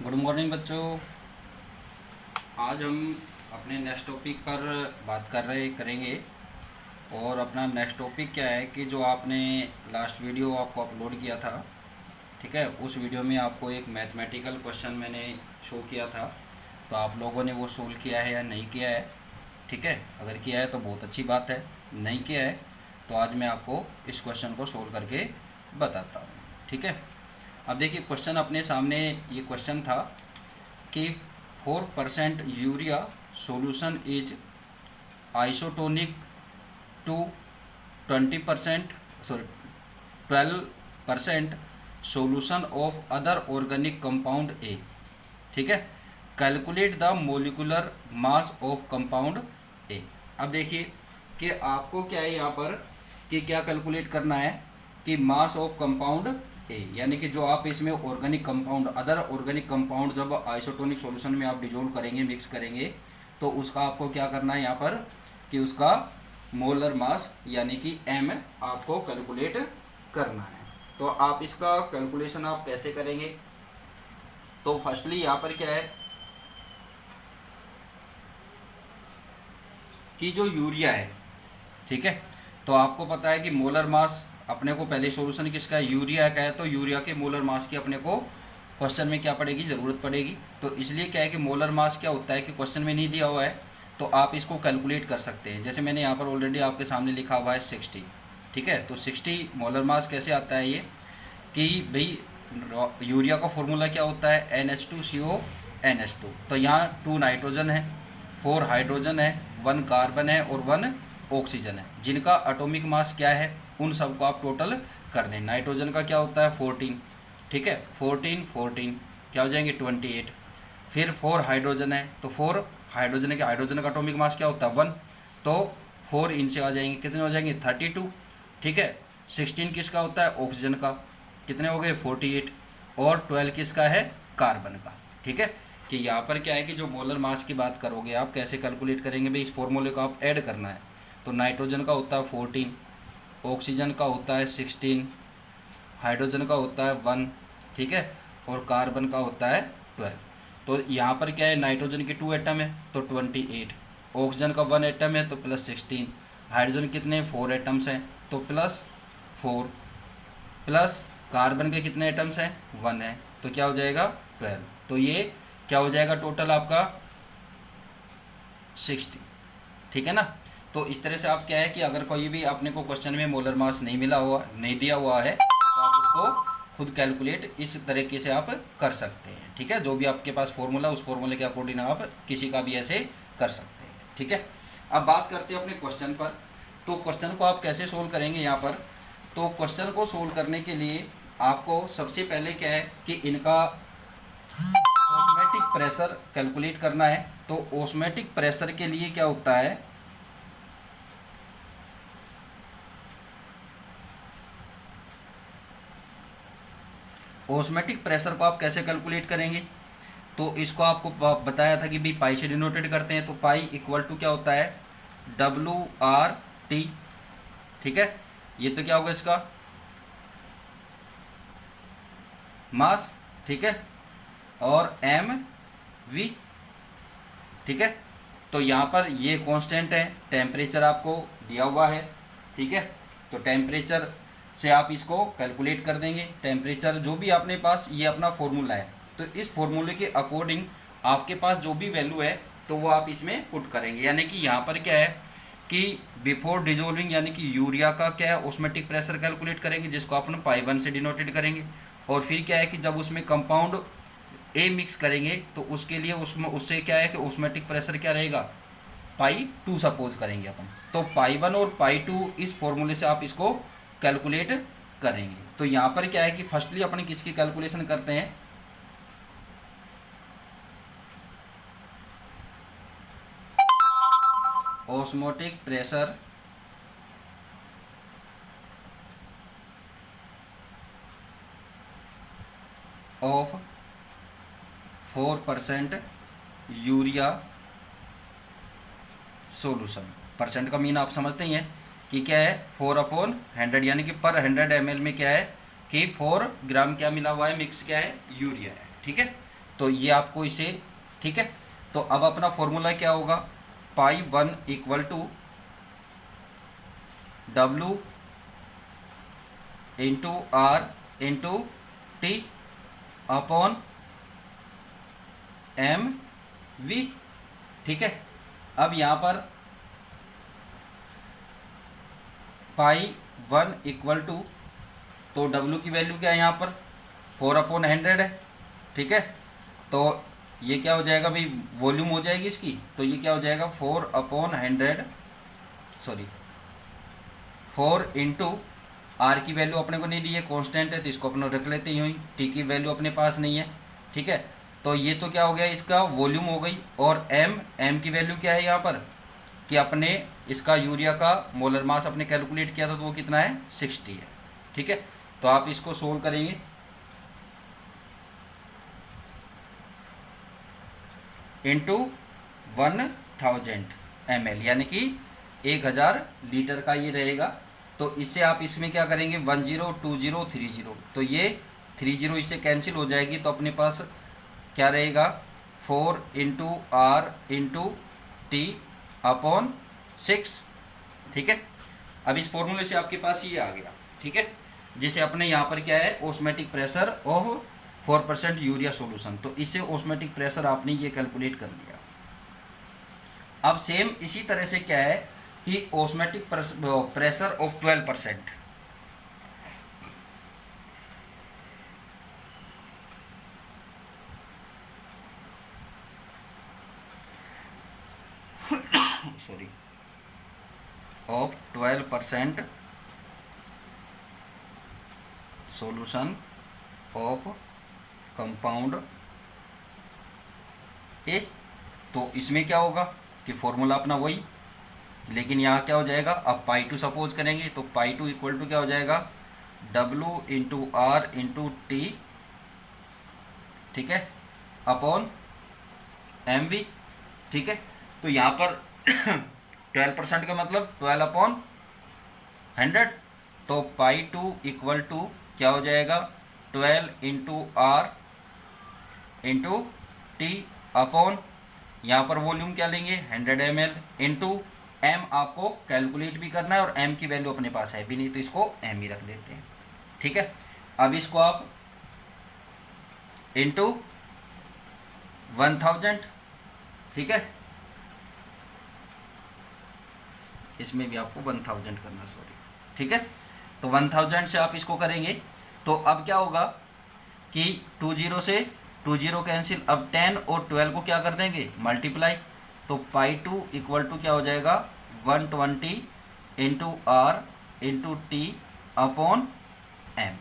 Good morning बच्चों। आज हम अपने नेक्स्ट टॉपिक पर बात करेंगे। और अपना नेक्स्ट टॉपिक क्या है कि जो आपने लास्ट वीडियो आपको अपलोड किया था, ठीक है, उस वीडियो में आपको एक मैथमेटिकल क्वेश्चन मैंने शो किया था। तो आप लोगों ने वो सोल्व किया है या नहीं किया है? ठीक है, अगर किया है तो बहुत अच्छी बात है, नहीं किया है तो आज मैं आपको इस क्वेश्चन को सोल्व करके बताता हूँ। ठीक है, अब देखिए क्वेश्चन अपने सामने ये क्वेश्चन था कि 4% urea solution is isotonic to 20% sorry 12% solution of other organic compound A. ठीक है, calculate the molecular mass of compound A. अब देखिए कि आपको क्या है यहाँ पर कि क्या कैलकुलेट करना है कि मास ऑफ कंपाउंड ए, यानी कि जो आप इसमें organic compound other organic compound जब आइसोटोनिक सॉल्यूशन में आप डिजोल्व करेंगे, मिक्स करेंगे, तो उसका आपको क्या करना है यहाँ पर कि उसका मोलर मास यानी कि एम आपको कैलकुलेट करना है। तो आप इसका कैलकुलेशन आप कैसे करेंगे? तो फर्स्टली यहाँ पर क्या है कि जो यूरिया है, ठीक है, तो आपको पता है कि मोलर मास अपने को पहले सॉल्यूशन किसका है, यूरिया का है, तो यूरिया के मोलर मास की अपने को क्वेश्चन में क्या पड़ेगी, ज़रूरत पड़ेगी। तो इसलिए क्या है कि मोलर मास क्या होता है कि क्वेश्चन में नहीं दिया हुआ है, तो आप इसको कैलकुलेट कर सकते हैं। जैसे मैंने यहाँ पर ऑलरेडी आपके सामने लिखा हुआ है 60। ठीक है, तो 60 मोलर मास कैसे आता है ये कि भाई यूरिया का फॉर्मूला क्या होता है, NH2CO NH2। तो यहाँ 2 नाइट्रोजन है, 4 हाइड्रोजन है, 1 कार्बन है और 1 ऑक्सीजन है, जिनका एटॉमिक मास क्या है, उन सबको आप टोटल कर दें। नाइट्रोजन का क्या होता है 14, ठीक है, 14 क्या हो जाएंगे 28। फिर 4 हाइड्रोजन है, तो 4 हाइड्रोजन का एटॉमिक मास क्या होता है 1, तो 4 इनसे आ जाएंगे, कितने हो जाएंगे 32। ठीक है, 16 किसका होता है ऑक्सीजन का, कितने हो गए 48, और 12 किसका है कार्बन का। ठीक है, कि यहाँ पर क्या है कि जो मोलर मास की बात करोगे आप कैसे कैलकुलेट करेंगे भाई, इस फॉर्मूले को आप ऐड करना है। तो नाइट्रोजन का होता है 14, ऑक्सीजन का होता है 16, हाइड्रोजन का होता है 1, ठीक है, और कार्बन का होता है 12। तो यहाँ पर क्या है, नाइट्रोजन की 2 एटम है तो 28, ऑक्सीजन का 1 एटम है तो +16, हाइड्रोजन कितने 4 एटम्स हैं तो +4, प्लस कार्बन के कितने एटम्स हैं 1 है, तो क्या हो जाएगा 12। तो ये क्या हो जाएगा टोटल आपका 60। ठीक है ना। तो इस तरह से आप क्या है कि अगर कोई भी आपने को क्वेश्चन में मोलर मास नहीं मिला हुआ, नहीं दिया हुआ है, तो आप उसको खुद कैलकुलेट इस तरीके से आप कर सकते हैं। ठीक है, जो भी आपके पास फॉर्मूला, उस फॉर्मूले के अकॉर्डिंग आप किसी का भी ऐसे कर सकते हैं। ठीक है, अब बात करते हैं अपने क्वेश्चन पर। तो क्वेश्चन को आप कैसे सोल्व करेंगे यहाँ पर? तो क्वेश्चन को सोल्व करने के लिए आपको सबसे पहले क्या है कि इनका ऑस्मोटिक प्रेशर कैलकुलेट करना है। तो ऑस्मोटिक प्रेशर के लिए क्या होता है, ऑस्मोटिक प्रेशर को आप कैसे कैलकुलेट करेंगे? तो इसको आपको बताया था कि भाई पाई से डिनोटेड करते हैं। तो पाई इक्वल टू क्या होता है WRT। ठीक है, ये तो क्या होगा इसका मास, ठीक है, और MV। ठीक है, तो यहाँ पर ये कांस्टेंट है, टेम्परेचर आपको दिया हुआ है। ठीक है, तो टेम्परेचर से आप इसको कैलकुलेट कर देंगे। टेम्परेचर जो भी आपने पास, ये अपना फॉर्मूला है, तो इस फॉर्मूले के अकॉर्डिंग आपके पास जो भी वैल्यू है तो वो आप इसमें पुट करेंगे। यानी कि यहाँ पर क्या है कि बिफोर डिजोल्विंग, यानी कि यूरिया का क्या है ऑस्मोटिक प्रेशर कैलकुलेट करेंगे, जिसको अपन पाई1 से डिनोटेड करेंगे। और फिर क्या है कि जब उसमें कंपाउंड ए मिक्स करेंगे तो उसके लिए उसमें उससे क्या है कि ऑस्मोटिक प्रेशर क्या रहेगा पाई2 सपोज करेंगे अपन। तो पाई1 और पाई2 इस फॉर्मूले से आप इसको कैलकुलेट करेंगे। तो यहाँ पर क्या है कि फर्स्टली अपन किसकी कैलकुलेशन करते हैं, osmotic pressure of 4% urea solution. Percent का मीन आप समझते ही हैं कि क्या है 4/100, यानी कि पर 100 ml में क्या है कि 4 ग्राम क्या मिला हुआ है, मिक्स क्या है यूरिया है। ठीक है, तो ये आपको इसे, ठीक है। तो अब अपना फॉर्मूला क्या होगा, pi 1 equal to W into R into T upon M V, ठीक है। अब यहाँ पर पाई 1 इक्वल टू, तो W की वैल्यू क्या है यहाँ पर 4/100 है, ठीक है। तो ये क्या हो जाएगा भाई, वॉल्यूम हो जाएगी इसकी, तो ये क्या हो जाएगा 4/100, सॉरी 4 इंटू आर की वैल्यू अपने को नहीं दी है, कांस्टेंट है, तो इसको अपने रख लेते हैं। टी की वैल्यू अपने पास नहीं है, ठीक है। तो ये तो क्या हो गया, इसका वॉल्यूम हो गई। और एम की वैल्यू क्या है यहाँ पर, कि अपने इसका यूरिया का मोलर मास अपने कैलकुलेट किया था, तो वो कितना है 60 है, ठीक है। तो आप इसको सोल्व करेंगे, इंटू 1000 ml, यानी कि 1000 लीटर का ये रहेगा। तो इससे आप इसमें क्या करेंगे 10 20 30, तो ये 30 इससे कैंसिल हो जाएगी, तो अपने पास क्या रहेगा 4 into R into T upon 6, ठीक है। अब इस फॉर्मूले से आपके पास ये आ गया, ठीक है, जिसे अपने यहाँ पर क्या है osmotic pressure of 4% urea solution, तो इससे ऑस्मेटिक प्रेशर आपने ये कैलकुलेट कर लिया। अब सेम इसी तरह से क्या है कि osmotic pressure of 12%, sorry of 12% solution of compound ए, तो इसमें क्या होगा कि फॉर्मूला अपना वही, लेकिन यहाँ क्या हो जाएगा, अब पाई 2 सपोज करेंगे, तो पाई 2 इक्वल टू क्या हो जाएगा W into R into T, ठीक है, अपॉन एम वी, ठीक है। तो यहाँ पर 12% का मतलब 12/100, तो पाई 2 इक्वल टू क्या हो जाएगा 12 into R into T upon, यहाँ पर वॉल्यूम क्या लेंगे 100 ml, इंटू एम आपको कैलकुलेट भी करना है, और एम की वैल्यू अपने पास है भी नहीं, तो इसको एम ही रख देते हैं, ठीक है। अब इसको आप इंटू 1000, ठीक है, इसमें भी आपको 1000 करना, सॉरी, ठीक है। तो 1000 से आप इसको करेंगे, तो अब क्या होगा कि 20 से 20 कैंसिल, अब 10 और 12 को क्या कर देंगे मल्टीप्लाई, तो पाई 2 इक्वल टू क्या हो जाएगा 120 into R into T upon M.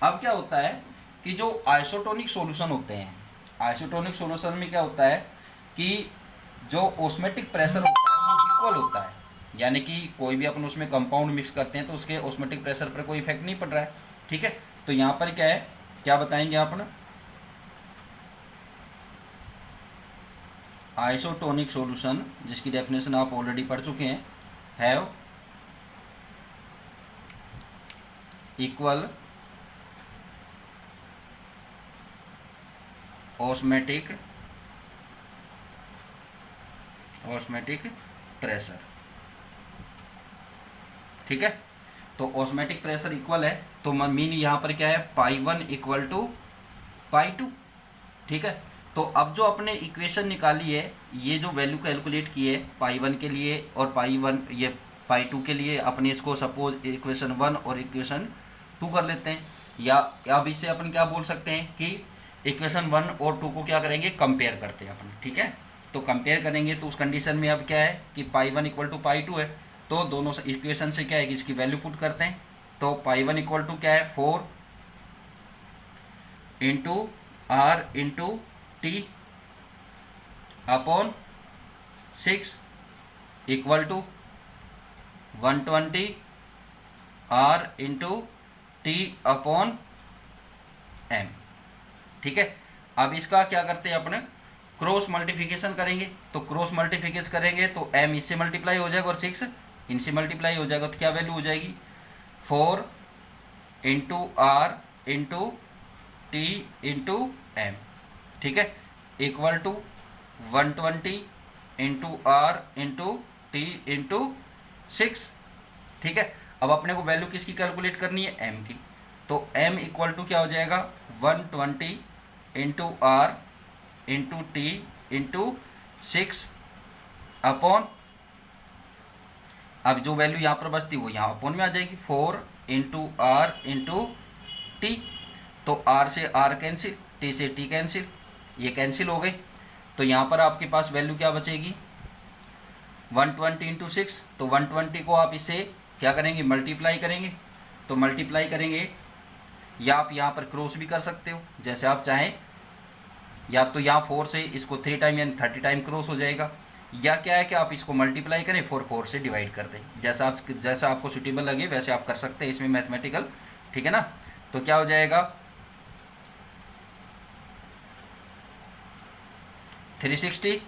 अब क्या होता है कि जो आइसोटोनिक सॉल्यूशन होते हैं, आइसोटोनिक सॉल्यूशन में क्या होता है कि जो ऑस्मेटिक प्रेशर होता है वो इक्वल होता है, यानी कि कोई भी अपन उसमें कंपाउंड मिक्स करते हैं तो उसके ऑस्मेटिक प्रेशर पर कोई इफेक्ट नहीं पड़ रहा है, ठीक है। तो यहाँ पर क्या है, क्या बताएंगे अपन, आइसोटोनिक सॉल्यूशन, जिसकी डेफिनेशन आप ऑलरेडी पढ़ चुके हैं, हैव इक्वल ऑस्मेटिक प्रेशर, ठीक है। तो ऑस्मेटिक प्रेशर इक्वल है, तो मीन यहाँ पर क्या है पाई 1 इक्वल टू पाई 2, ठीक है। तो अब जो अपने इक्वेशन निकाली है, ये जो वैल्यू कैलकुलेट की है पाई 1 के लिए और ये पाई 2 के लिए, अपने इसको सपोज इक्वेशन 1 और इक्वेशन 2 कर लेते हैं, या अब इससे अपन क्या बोल सकते हैं कि इक्वेशन 1 और 2 को क्या करेंगे कंपेयर करते हैं अपन, ठीक है। तो कंपेयर करेंगे तो उस कंडीशन में अब क्या है कि पाई 1 इक्वल टू पाई 2 है, तो दोनों इक्वेशन से क्या है कि इसकी वैल्यू पुट करते हैं, तो पाई 1 इक्वल टू क्या है 4 into R into T upon 6 equal to 120 R into T upon M, ठीक है। अब इसका क्या करते हैं अपने क्रॉस मल्टीप्लिकेशन करेंगे, तो क्रॉस मल्टीप्लिकेशन करेंगे तो एम इससे मल्टीप्लाई हो जाएगा और 6 इनसे मल्टीप्लाई हो जाएगा, तो क्या वैल्यू हो जाएगी 4 into R into T into M, ठीक है, equal to 120 into R into T into 6। ठीक है, अब अपने को वैल्यू किसकी कैलकुलेट करनी है, m की। तो m इक्वल टू क्या हो जाएगा, 120 into R into T into 6 upon, अब जो वैल्यू यहाँ पर बचती वो यहाँ अपॉन में आ जाएगी, 4 इंटू आर इंटू टी। तो आर से आर कैंसिल, टी से टी कैंसिल, ये कैंसिल हो गई। तो यहाँ पर आपके पास वैल्यू क्या बचेगी, 120 इंटू 6। तो 120 को आप इससे क्या करेंगे, मल्टीप्लाई करेंगे। तो मल्टीप्लाई करेंगे, या आप यहाँ पर क्रॉस भी कर सकते हो जैसे आप चाहें, या तो यहाँ 4 से इसको 3 टाइम यानी 30 टाइम क्रॉस हो जाएगा, या क्या है कि आप इसको मल्टीप्लाई करें 4 से डिवाइड कर दें। जैसा आपको सूटेबल लगे वैसे आप कर सकते हैं इसमें मैथमेटिकल, ठीक है ना। तो क्या हो जाएगा, 360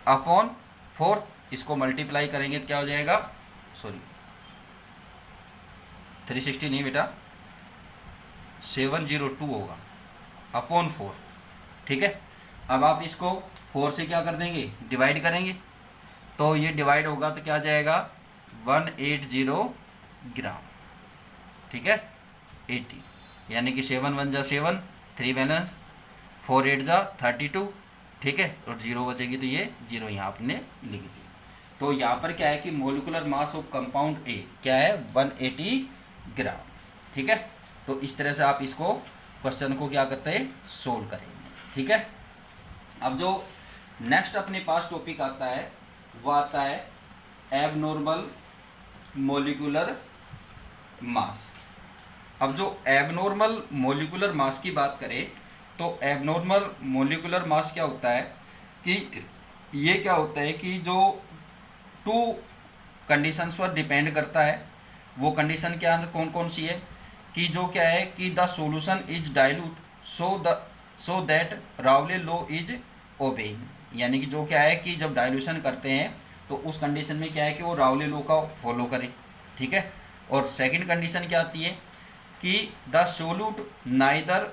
अपॉन 4, इसको मल्टीप्लाई करेंगे तो क्या हो जाएगा, सॉरी 360 नहीं बेटा, 702 होगा अपॉन 4। ठीक है, अब आप इसको 4 से क्या कर देंगे, डिवाइड करेंगे। तो ये डिवाइड होगा तो क्या आ जाएगा, 180 ग्राम। ठीक है, 80 यानी कि 7 1 जा 7, 3 बैलेंस, 4 8 जा 32। ठीक है, और 0 बचेगी तो ये 0 यहाँ आपने लिख दी। तो यहाँ पर क्या है कि मोलिकुलर मास ऑफ कंपाउंड ए क्या है, 180 ग्राम। ठीक है, तो इस तरह से आप इसको क्वेश्चन को क्या करते हैं, सोल्व करेंगे। ठीक है, अब जो नेक्स्ट अपने पास टॉपिक आता है वो आता है एबनॉर्मल मोलिकुलर मास। अब जो एबनॉर्मल मोलिकुलर मास की बात करें तो एबनॉर्मल मोलिकुलर मास क्या होता है कि ये क्या होता है कि जो 2 कंडीशंस पर डिपेंड करता है। वो कंडीशन क्या कौन कौन सी है कि जो क्या है कि the solution is dilute so that रावले लॉ इज ओबेइंग, यानी कि जो क्या है कि जब डाइल्यूशन करते हैं तो उस कंडीशन में क्या है कि वो रावले लॉ का फॉलो करें। ठीक है, और सेकंड कंडीशन क्या आती है कि the solute neither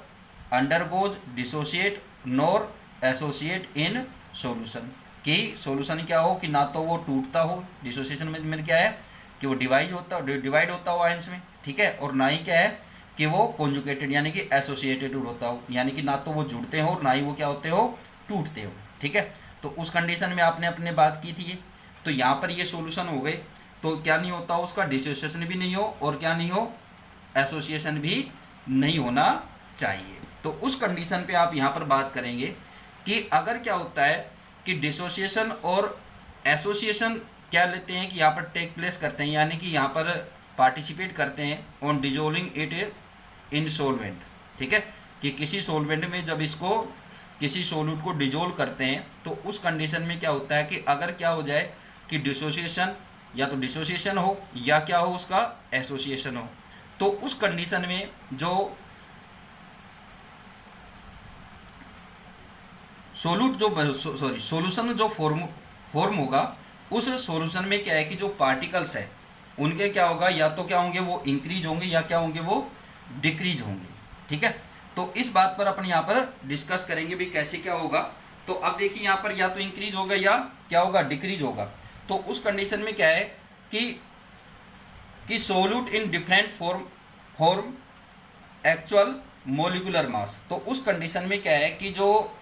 undergoes dissociate nor associate in solution, कि सॉल्यूशन क्या हो कि ना तो वो टूटता हो, डिसोसिएशन में क्या है कि वो डिवाइड होता हो आयंस में। ठीक है, और ना ही क्या है कि वो कॉन्जुगेटेड यानी कि एसोसिएटेड होता हो, यानी कि ना तो वो जुड़ते हो और ना ही वो क्या होते हो, टूटते हो। ठीक है, तो उस कंडीशन में आपने अपने बात की थी। तो यहाँ पर ये सॉल्यूशन हो गए तो क्या नहीं होता, उसका डिसोसिएशन भी नहीं हो और क्या नहीं हो, एसोसिएशन भी नहीं होना चाहिए। तो उस कंडीशन पे आप यहाँ पर बात करेंगे कि अगर क्या होता है कि डिसोसिएशन और एसोसिएशन क्या लेते हैं कि यहाँ पर टेक प्लेस करते हैं, यानी कि यहाँ पर पार्टिसिपेट करते हैं on dissolving it in solvent. ठीक है, कि किसी सोलवेंट में जब इसको किसी सोल्यूट को डिजोल्व करते हैं तो उस कंडीशन में क्या होता है कि अगर क्या हो जाए कि डिसोसिएशन या तो डिसोसिएशन हो या क्या हो उसका एसोसिएशन हो, तो उस कंडीशन में जो सॉल्यूशन जो फॉर्म होगा उस सॉल्यूशन में क्या है कि जो पार्टिकल्स है उनके क्या होगा, या तो क्या होंगे वो इंक्रीज होंगे या क्या होंगे वो डिक्रीज होंगे। ठीक है, तो इस बात पर अपन यहाँ पर डिस्कस करेंगे भी कैसे क्या होगा। तो अब देखिए यहाँ पर या तो इंक्रीज होगा या क्या होगा, डिक्रीज होगा। तो उस कंडीशन में क्या है कि solute in different form actual molecular mass. तो उस कंडीशन में क्या है कि जो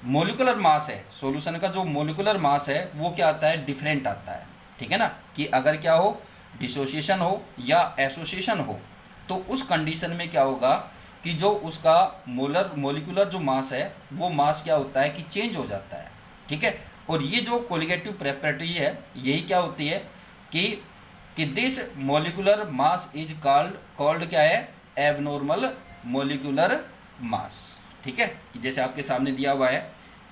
मोलिकुलर मास है, सॉल्यूशन का जो मोलिकुलर मास है वो क्या आता है, डिफरेंट आता है। ठीक है ना, कि अगर क्या हो डिसोसिएशन हो या एसोसिएशन हो तो उस कंडीशन में क्या होगा कि जो उसका मोलिकुलर जो मास है वो मास क्या होता है कि चेंज हो जाता है। ठीक है, और ये जो कोलिगेटिव प्रॉपर्टी है यही क्या होती है कि this molecular mass is called क्या है, एबनॉर्मल मोलिकुलर मास। ठीक है, कि जैसे आपके सामने दिया हुआ है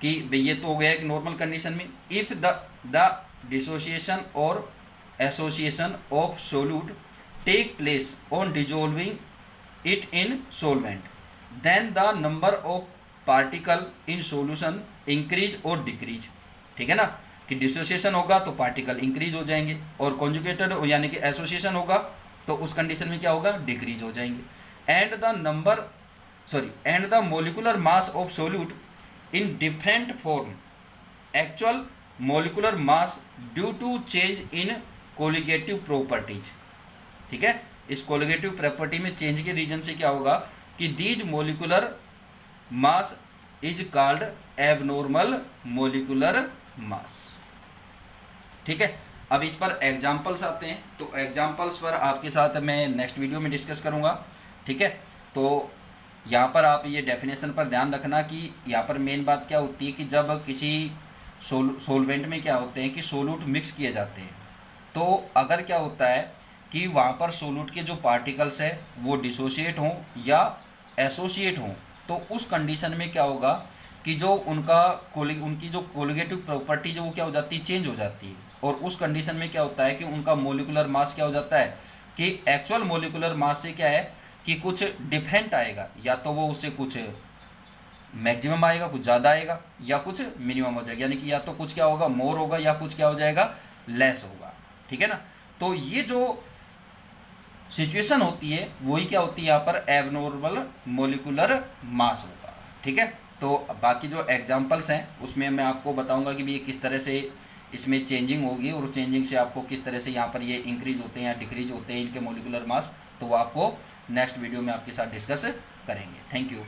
कि ये तो हो गया एक नॉर्मल कंडीशन में, इफ द डिसोसिएशन और association of solute take place on dissolving it in solvent then the number of particle in solution increase और डिक्रीज। ठीक है ना, कि डिसोसिएशन होगा तो पार्टिकल इंक्रीज हो जाएंगे और कॉन्जुगेटेड यानी कि एसोसिएशन होगा तो उस कंडीशन में क्या होगा, डिक्रीज हो जाएंगे। And the number and the molecular mass of solute in different form actual molecular mass due to change in colligative properties। ठीक है, इस कोलिगेटिव प्रॉपर्टी में चेंज के रीजन से क्या होगा कि these molecular mass is called abnormal molecular mass. ठीक है, अब इस पर एग्जांपल्स आते हैं, तो एग्जांपल्स पर आपके साथ मैं नेक्स्ट वीडियो में डिस्कस करूंगा। ठीक है, तो यहाँ पर आप ये डेफिनेशन पर ध्यान रखना कि यहाँ पर मेन बात क्या होती है कि जब किसी सोलवेंट में क्या होते हैं कि सोलूट मिक्स किए जाते हैं, तो अगर क्या होता है कि वहाँ पर सोलूट के जो पार्टिकल्स है वो डिसोशिएट हों या एसोसिएट हों, तो उस कंडीशन में क्या होगा कि जो उनकी जो कोलिगेटिव प्रॉपर्टी जो वो क्या हो जाती है, चेंज हो जाती है। और उस कंडीशन में क्या होता है कि उनका मोलिकुलर मास क्या हो जाता है कि एक्चुअल मोलिकुलर मास से क्या है कि कुछ डिफरेंट आएगा, या तो वो उससे कुछ मैक्सिमम आएगा, कुछ ज़्यादा आएगा, या कुछ मिनिमम हो जाएगा, यानी कि या तो कुछ क्या होगा मोर होगा या कुछ क्या हो जाएगा लेस होगा। ठीक है ना, तो ये जो सिचुएशन होती है वही क्या होती है यहाँ पर एबनॉर्मल मोलिकुलर मास होगा। ठीक है, तो बाकी जो एग्जांपल्स हैं उसमें मैं आपको बताऊंगा कि भी ये किस तरह से इसमें चेंजिंग होगी और चेंजिंग से आपको किस तरह से यहाँ पर ये इंक्रीज होते हैं या डिक्रीज होते हैं इनके मोलिकुलर मास, तो वो आपको नेक्स्ट वीडियो में आपके साथ डिस्कस करेंगे। Thank you.